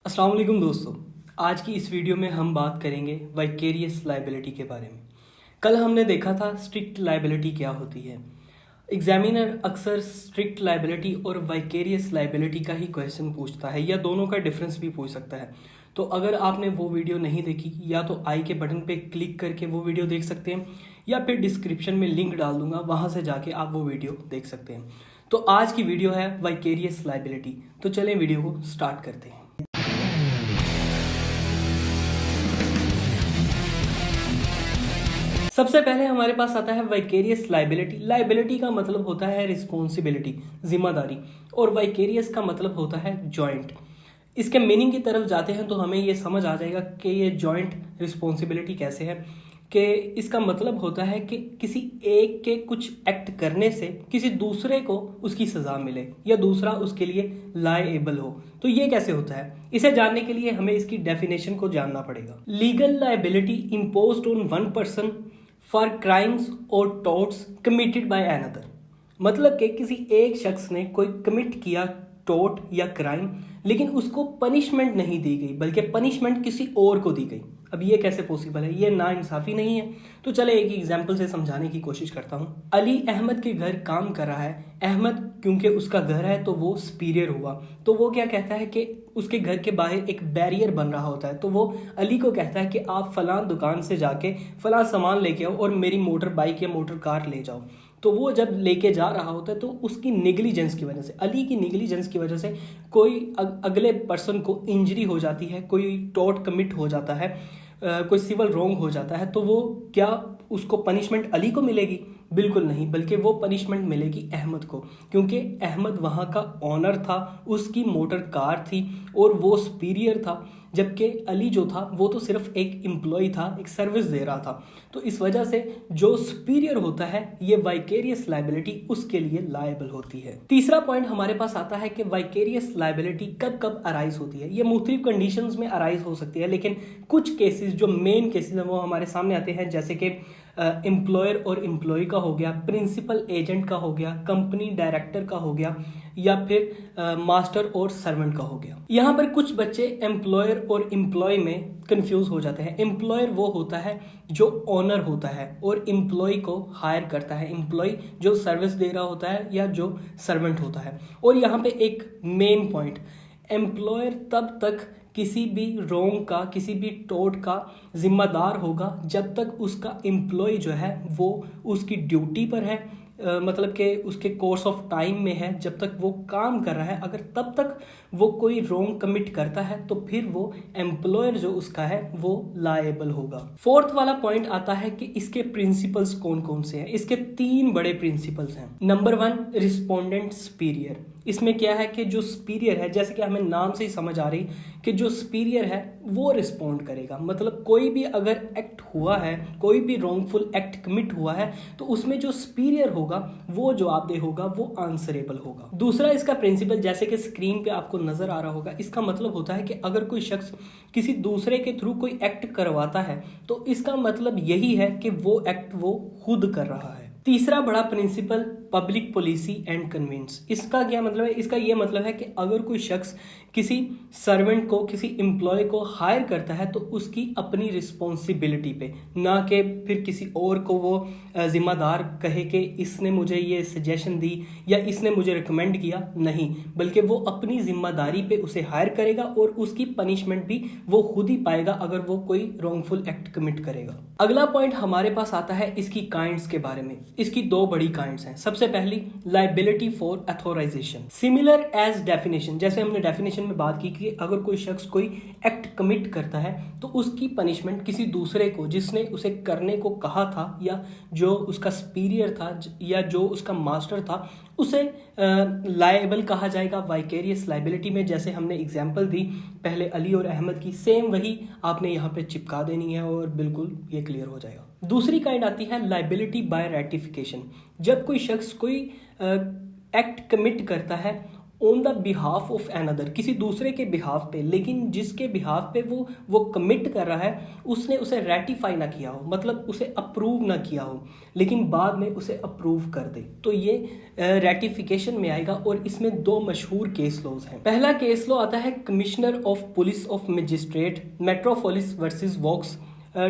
अस्सलाम वालेकुम दोस्तों। आज की इस वीडियो में हम बात करेंगे वाइकेरियस लाइबिलिटी के बारे में। कल हमने देखा था स्ट्रिक्ट लाइबिलिटी क्या होती है। एग्जामिनर अक्सर स्ट्रिक्ट लाइबिलिटी और वाइकेरियस लाइबिलिटी का ही क्वेश्चन पूछता है या दोनों का डिफरेंस भी पूछ सकता है। तो अगर आपने वो वीडियो नहीं देखी या तो आई के बटन पे क्लिक करके वो वीडियो देख सकते हैं या फिर डिस्क्रिप्शन में लिंक डाल दूंगा, वहाँ से जाके आप वो वीडियो देख सकते हैं। तो आज की वीडियो है वाइकेरियस लाइबिलिटी। तो चलें वीडियो को स्टार्ट करते हैं। सबसे पहले हमारे पास आता है वाइकेरियस लाइबिलिटी। लाइबिलिटी का मतलब होता है रिस्पॉन्सिबिलिटी, जिम्मेदारी, और वाइकेरियस का मतलब होता है जॉइंट। इसके मीनिंग की तरफ जाते हैं तो हमें ये समझ आ जाएगा कि ये जॉइंट रिस्पॉन्सिबिलिटी कैसे है। कि इसका मतलब होता है कि किसी एक के कुछ एक्ट करने से किसी दूसरे को उसकी सज़ा मिले या दूसरा उसके लिए लायबल हो। तो ये कैसे होता है, इसे जानने के लिए हमें इसकी डेफिनेशन को जानना पड़ेगा। Legal liability imposed on one person for crimes और टॉर्ट्स कमिटेड बाय अनदर। मतलब कि किसी एक शख्स ने कोई कमिट किया टॉर्ट या क्राइम, लेकिन उसको पनिशमेंट नहीं दी गई बल्कि पनिशमेंट किसी और को दी गई। अब ये कैसे पॉसिबल है, ये नाइंसाफ़ी नहीं है। तो चले एक एग्जांपल से समझाने की कोशिश करता हूँ। अली अहमद के घर काम कर रहा है। अहमद क्योंकि उसका घर है तो वो सुपीरियर हुआ, तो वो क्या कहता है कि उसके घर के बाहर एक बैरियर बन रहा होता है। तो वो अली को कहता है कि आप फलां दुकान से जाके फलां सामान लेके आओ और मेरी मोटर बाइक या मोटर कार ले जाओ। तो वो जब लेके जा रहा होता है तो उसकी नेग्लिजेंस की वजह से, अली की नेग्लिजेंस की वजह से कोई अगले पर्सन को इंजरी हो जाती है, कोई टॉर्ट कमिट हो जाता है, कोई सिविल रॉन्ग हो जाता है। तो वो क्या उसको पनिशमेंट अली को मिलेगी? बिल्कुल नहीं, बल्कि वो पनिशमेंट मिलेगी अहमद को, क्योंकि अहमद वहाँ का ऑनर था, उसकी मोटर कार थी और वो सुपीरियर था, जबकि अली जो था वो तो सिर्फ एक एम्प्लॉय था, एक सर्विस दे रहा था। तो इस वजह से जो सुपीरियर होता है ये वाइकेरियस लाइबिलिटी उसके लिए लायबल होती है। तीसरा पॉइंट हमारे पास आता है कि वाइकेरियस लाइबिलिटी कब कब अराइज होती है। ये मुख्तलिफ कंडीशंस में अराइज हो सकती है, लेकिन कुछ केसेस जो मेन केसेस हैं वो हमारे सामने आते हैं, जैसे कि एम्प्लॉयर और एम्प्लॉय का हो गया, प्रिंसिपल एजेंट का हो गया, कंपनी डायरेक्टर का हो गया, या फिर मास्टर और सर्वेंट का हो गया। यहाँ पर कुछ बच्चे एम्प्लॉयर और एम्प्लॉय में कंफ्यूज हो जाते हैं। एम्प्लॉयर वो होता है जो ओनर होता है और एम्प्लॉय को हायर करता है, एम्प्लॉय जो सर्विस दे रहा होता है या जो सर्वेंट होता है। और यहाँ पे एक मेन पॉइंट, एम्प्लॉयर तब तक किसी भी रॉन्ग का, किसी भी टॉर्ट का जिम्मेदार होगा जब तक उसका एम्प्लॉय जो है वो उसकी ड्यूटी पर है, मतलब कि उसके कोर्स ऑफ टाइम में है, जब तक वो काम कर रहा है। अगर तब तक वो कोई रॉन्ग कमिट करता है तो फिर वो एम्प्लॉयर जो उसका है वो लायबल होगा। फोर्थ वाला पॉइंट आता है कि इसके प्रिंसिपल्स कौन कौन से हैं। इसके 3 बड़े प्रिंसिपल्स हैं। Number 1, respondent superior. इसमें क्या है कि जो सुपीरियर है, जैसे कि हमें नाम से ही समझ आ रही कि जो सुपीरियर है वो रिस्पोंड करेगा। मतलब कोई भी अगर एक्ट हुआ है, कोई भी रॉन्गफुल एक्ट कमिट हुआ है, तो उसमें जो सुपीरियर होगा वो जवाबदेह होगा, वो आंसरेबल होगा। दूसरा इसका प्रिंसिपल, जैसे कि स्क्रीन पे आपको नजर आ रहा होगा, इसका मतलब होता है कि अगर कोई शख्स किसी दूसरे के थ्रू कोई एक्ट करवाता है तो इसका मतलब यही है कि वो एक्ट वो खुद कर रहा है। तीसरा बड़ा principle, public policy and convenience. इसका क्या मतलब है? इसका ये मतलब है कि अगर कोई शख्स किसी सर्वेंट को, किसी एम्प्लॉय को हायर करता है तो उसकी अपनी रिस्पॉन्सिबिलिटी पे, ना कि फिर किसी और को वो जिम्मेदार कहे कि इसने मुझे ये सजेशन दी या इसने मुझे रिकमेंड किया, नहीं, बल्कि वो अपनी जिम्मेदारी पे उसे हायर करेगा और उसकी पनिशमेंट भी वो खुद ही पाएगा अगर वो कोई रॉन्गफुल एक्ट कमिट करेगा। अगला पॉइंट हमारे पास आता है इसकी काइंड्स के बारे में। इसकी 2 बड़ी काइंड्स हैं। सबसे पहली, liability for authorization. Similar as definition, जैसे हमने डेफिनेशन में बात की कि अगर कोई शख्स कोई एक्ट कमिट करता है तो उसकी पनिशमेंट किसी दूसरे को, जिसने उसे करने को कहा था या जो उसका सुपीरियर था या जो उसका मास्टर था, उसे लायबल कहा जाएगा वाइकेरियस लाइबिलिटी में। जैसे हमने एग्जांपल दी पहले अली और अहमद की, सेम वही आपने यहाँ पे चिपका देनी है और बिल्कुल ये क्लियर हो जाएगा। दूसरी काइंड आती है लाइबिलिटी बाय रेटिफिकेशन। जब कोई शख्स कोई एक्ट कमिट करता है on the behalf of another, किसी दूसरे के बिहाफ पे, लेकिन जिसके बिहाफ पे वो कमिट कर रहा है उसने उसे रेटिफाई ना किया हो, मतलब उसे अप्रूव ना किया हो, लेकिन बाद में उसे अप्रूव कर दे, तो ये रेटिफिकेशन में आएगा। और इसमें दो मशहूर केस लॉज हैं। पहला केस लॉ आता है commissioner of police of magistrate metropolis versus Vox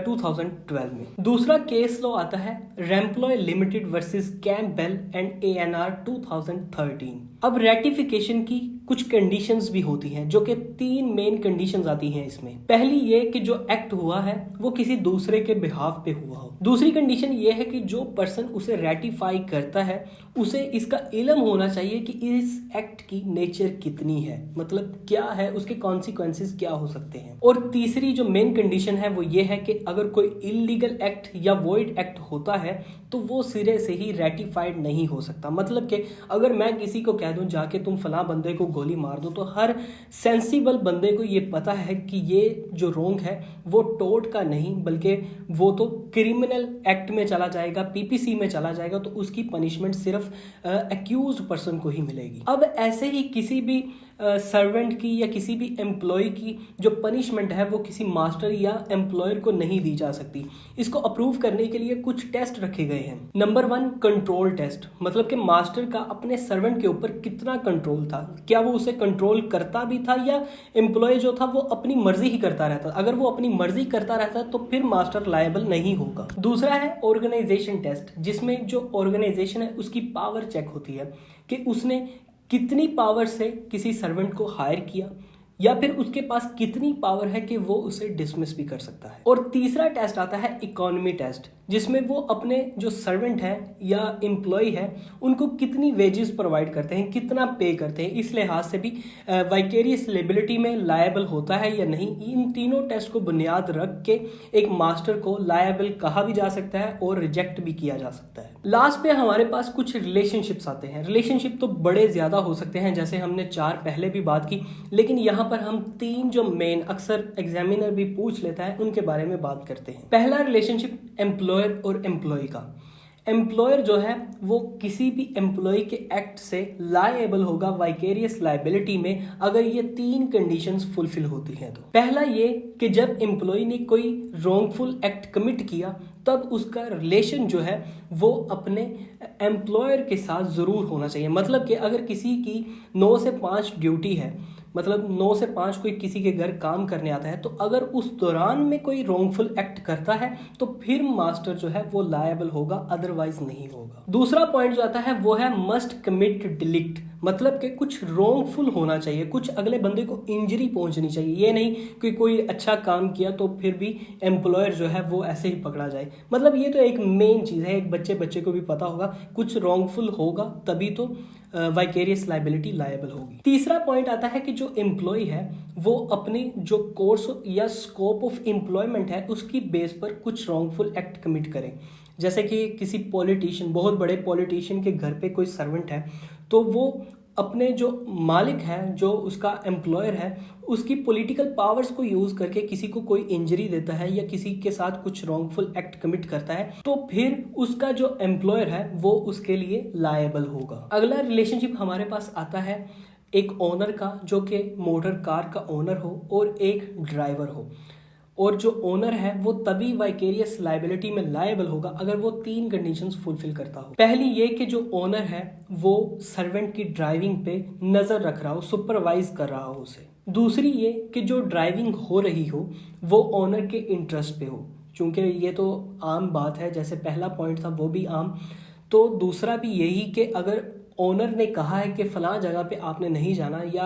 2012 में। दूसरा केस लॉ आता है Remploy Limited versus Campbell and ANR 2013। अब रेटिफिकेशन की कुछ कंडीशंस भी होती हैं, जो कि 3 मेन कंडीशंस आती हैं इसमें। पहली ये कि जो एक्ट हुआ है वो किसी दूसरे के बिहाफ पे हुआ हो। दूसरी कंडीशन ये है कि जो पर्सन उसे रेटिफाई करता है उसे इसका इल्म होना चाहिए कि इस एक्ट की नेचर कितनी है, मतलब क्या है, उसके कॉन्सिक्वेंसेस क्या हो सकते हैं। और तीसरी जो मेन कंडीशन है वो ये है कि अगर कोई इलीगल एक्ट या वॉइड एक्ट होता है तो वो सिरे से ही रेटिफाइड नहीं हो सकता। मतलब कि अगर मैं किसी को कह दूं जाके तुम फलां बंदे को गोली मार दो, तो हर सेंसिबल बंदे को ये पता है कि ये जो रोंग है वो टोर्ट का नहीं बल्कि वो तो क्रिमिनल एक्ट में चला जाएगा, PPC में चला जाएगा, तो उसकी पनिशमेंट सिर्फ एक्यूज्ड पर्सन को ही मिलेगी। अब ऐसे ही किसी भी सर्वेंट की या किसी भी एम्प्लॉय की जो पनिशमेंट है वो किसी मास्टर या एम्प्लॉयर को नहीं दी जा सकती। इसको अप्रूव करने के लिए कुछ टेस्ट रखे गए हैं। नंबर 1 कंट्रोल टेस्ट, मतलब कि मास्टर का अपने सर्वेंट के ऊपर कितना कंट्रोल था, क्या वो उसे कंट्रोल करता भी था या एम्प्लॉय जो था वो अपनी मर्जी ही करता रहता। अगर वो अपनी मर्जी करता रहता तो फिर मास्टर लायबल नहीं होगा। दूसरा है ऑर्गेनाइजेशन टेस्ट, जिसमें जो ऑर्गेनाइजेशन है उसकी पावर चेक होती है कि उसने कितनी पावर से किसी सर्वेंट को हायर किया या फिर उसके पास कितनी पावर है कि वो उसे डिसमिस भी कर सकता है। और तीसरा टेस्ट आता है इकोनॉमी टेस्ट, जिसमें वो अपने जो सर्वेंट है या एम्प्लॉय है उनको कितनी वेजेस प्रोवाइड करते हैं, कितना पे करते हैं, इस लिहाज से भी वाइकेरियस लायबिलिटी में लायबल होता है या नहीं। इन तीनों टेस्ट को बुनियाद रख के एक मास्टर को लायबल कहा भी जा सकता है और रिजेक्ट भी किया जा सकता है। लास्ट पे हमारे पास कुछ रिलेशनशिप्स आते हैं। रिलेशनशिप तो बड़े ज्यादा हो सकते हैं, जैसे हमने 4 पहले भी बात की, लेकिन यहाँ पर हम 3 जो मेन अक्सर एग्जामिनर भी पूछ लेता है उनके बारे में बात करते हैं। पहला रिलेशनशिप एम्प्लॉयर और एम्प्लॉय का। एम्प्लॉयर जो है वो किसी भी एम्प्लॉय के एक्ट से लायबल होगा वाइकेरियस लायबिलिटी में अगर ये 3 कंडीशंस फुलफिल होती हैं। तो पहला ये कि जब एम्प्लॉय ने कोई रॉन्गफुल एक्ट कमिट किया तब उसका रिलेशन जो है वो अपने एम्प्लॉयर के साथ ज़रूर होना चाहिए। मतलब कि अगर किसी की 9 से 5 ड्यूटी है, मतलब 9 से 5 कोई किसी के घर काम करने आता है, तो अगर उस दौरान में कोई रॉन्गफुल एक्ट करता है तो फिर मास्टर जो है वो लायबल होगा, अदरवाइज नहीं होगा। दूसरा पॉइंट जो आता है वो है मस्ट कमिट डिलिक्ट, मतलब कि कुछ रॉन्गफुल होना चाहिए, कुछ अगले बंदे को इंजरी पहुंचनी चाहिए। ये नहीं कि कोई अच्छा काम किया तो फिर भी एम्प्लॉयर जो है वो ऐसे ही पकड़ा जाए। मतलब ये तो एक मेन चीज़ है, एक बच्चे को भी पता होगा कुछ रॉन्गफुल होगा तभी तो वाइकेरियस लायबिलिटी लायबल होगी। तीसरा पॉइंट आता है कि जो एम्प्लॉय है वो अपने जो कोर्स या स्कोप ऑफ एम्प्लॉयमेंट है उसकी बेस पर कुछ रॉन्गफुल एक्ट कमिट करें। जैसे कि किसी पॉलिटिशियन, बहुत बड़े पॉलिटिशियन के घर पे कोई सर्वेंट है तो वो अपने जो मालिक है, जो उसका एम्प्लॉयर है, उसकी पॉलिटिकल पावर्स को यूज़ करके किसी को कोई इंजरी देता है या किसी के साथ कुछ रॉन्गफुल एक्ट कमिट करता है तो फिर उसका जो एम्प्लॉयर है वो उसके लिए लायबल होगा। अगला रिलेशनशिप हमारे पास आता है एक ओनर का, जो कि मोटर कार का ओनर हो और एक ड्राइवर हो। और जो ओनर है वो तभी वाइकेरियस लायबिलिटी में लायबल होगा अगर वो 3 कंडीशंस फुलफिल करता हो। पहली ये कि जो ओनर है वो सर्वेंट की ड्राइविंग पे नज़र रख रहा हो, सुपरवाइज कर रहा हो उसे। दूसरी ये कि जो ड्राइविंग हो रही हो वो ओनर के इंटरेस्ट पे हो, चूँकि ये तो आम बात है, जैसे पहला पॉइंट था वो भी आम, तो दूसरा भी यही कि अगर ओनर ने कहा है कि फ़लाँ जगह पे आपने नहीं जाना या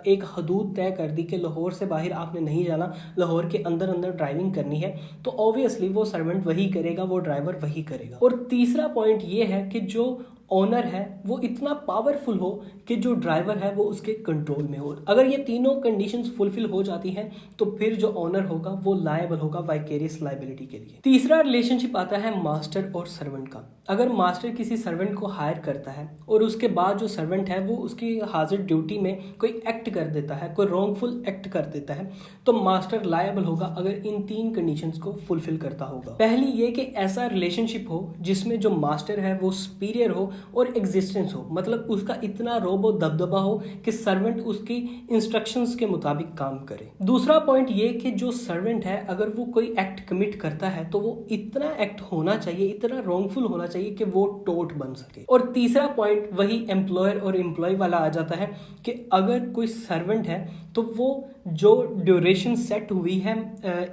एक हदूद तय कर दी कि लाहौर से बाहर आपने नहीं जाना, लाहौर के अंदर अंदर ड्राइविंग करनी है, तो ऑब्वियसली वो सर्वेंट वही करेगा, वो ड्राइवर वही करेगा। और तीसरा पॉइंट ये है कि जो ओनर है वो इतना पावरफुल हो कि जो ड्राइवर है वो उसके कंट्रोल में हो। अगर ये तीनों कंडीशंस फुलफिल हो जाती हैं तो फिर जो ओनर होगा वो लायबल होगा वाइकेरियस लायबिलिटी के लिए। तीसरा रिलेशनशिप आता है मास्टर और सर्वेंट का। अगर मास्टर किसी सर्वेंट को हायर करता है और उसके बाद जो सर्वेंट है वो उसकी हाजिर ड्यूटी में कोई एक्ट कर देता है, कोई रॉन्गफुल एक्ट कर देता है, तो मास्टर लायबल होगा अगर इन 3 कंडीशंस को फुलफिल करता होगा। पहली ये कि ऐसा रिलेशनशिप हो जिसमें जो मास्टर है वो सुपीरियर हो और एग्जिस्टेंस हो, मतलब उसका इतना रोब और दबदबा हो कि सर्वेंट उसकी इंस्ट्रक्शंस के मुताबिक काम करे। दूसरा पॉइंट ये कि जो सर्वेंट है अगर वो कोई एक्ट कमिट करता है तो वो इतना एक्ट होना चाहिए, इतना रॉन्गफुल होना चाहिए कि वो टोट बन सके। और तीसरा पॉइंट वही एम्प्लॉयर और एम्प्लॉय वाला आ जाता है कि अगर कोई सर्वेंट है तो वो जो ड्यूरेशन सेट हुई है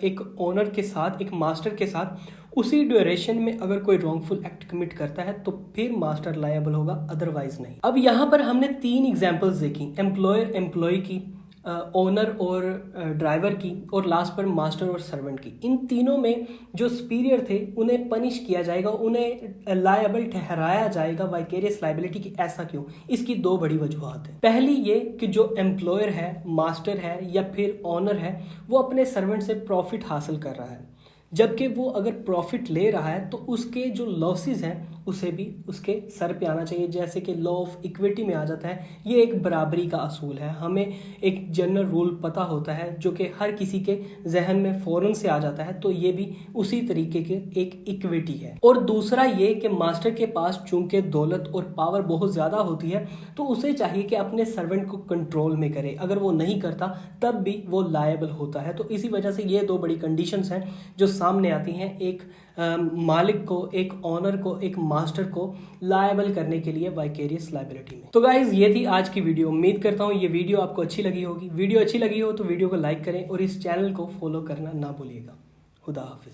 एक ओनर के साथ, एक मास्टर के साथ, उसी ड्यूरेशन में अगर कोई रॉन्गफुल एक्ट कमिट करता है तो फिर मास्टर लायबल होगा, अदरवाइज नहीं। अब यहाँ पर हमने 3 एग्जांपल्स देखी, एम्प्लॉयर एम्प्लॉय की, ओनर और ड्राइवर की, और लास्ट पर मास्टर और सर्वेंट की। इन तीनों में जो सुपीरियर थे उन्हें पनिश किया जाएगा, उन्हें लायबल ठहराया जाएगा वाइकेरियस लायबिलिटी की। ऐसा क्यों? इसकी 2 बड़ी वजूहत है। पहली ये कि जो एम्प्लॉयर है, मास्टर है या फिर ओनर है, वो अपने सर्वेंट से प्रॉफिट हासिल कर रहा है, जबकि वो अगर प्रॉफिट ले रहा है तो उसके जो लॉसेस हैं उसे भी उसके सर पे आना चाहिए। जैसे कि लॉ ऑफ इक्विटी में आ जाता है, ये एक बराबरी का असूल है। हमें एक जनरल रूल पता होता है जो कि हर किसी के जहन में फ़ौरन से आ जाता है, तो ये भी उसी तरीके के एक इक्विटी है। और दूसरा ये कि मास्टर के पास चूंकि दौलत और पावर बहुत ज़्यादा होती है तो उसे चाहिए कि अपने सर्वेंट को कंट्रोल में करे। अगर वो नहीं करता तब भी वो लायबल होता है। तो इसी वजह से ये 2 बड़ी कंडीशंस हैं जो सामने आती हैं एक मालिक को, एक ऑनर को, एक मास्टर को लायबल करने के लिए वाइकेरियस लायबिलिटी में। तो गाइज ये थी आज की वीडियो। उम्मीद करता हूँ ये वीडियो आपको अच्छी लगी होगी। वीडियो अच्छी लगी हो तो वीडियो को लाइक करें और इस चैनल को फॉलो करना ना भूलिएगा। खुदा हाफिज।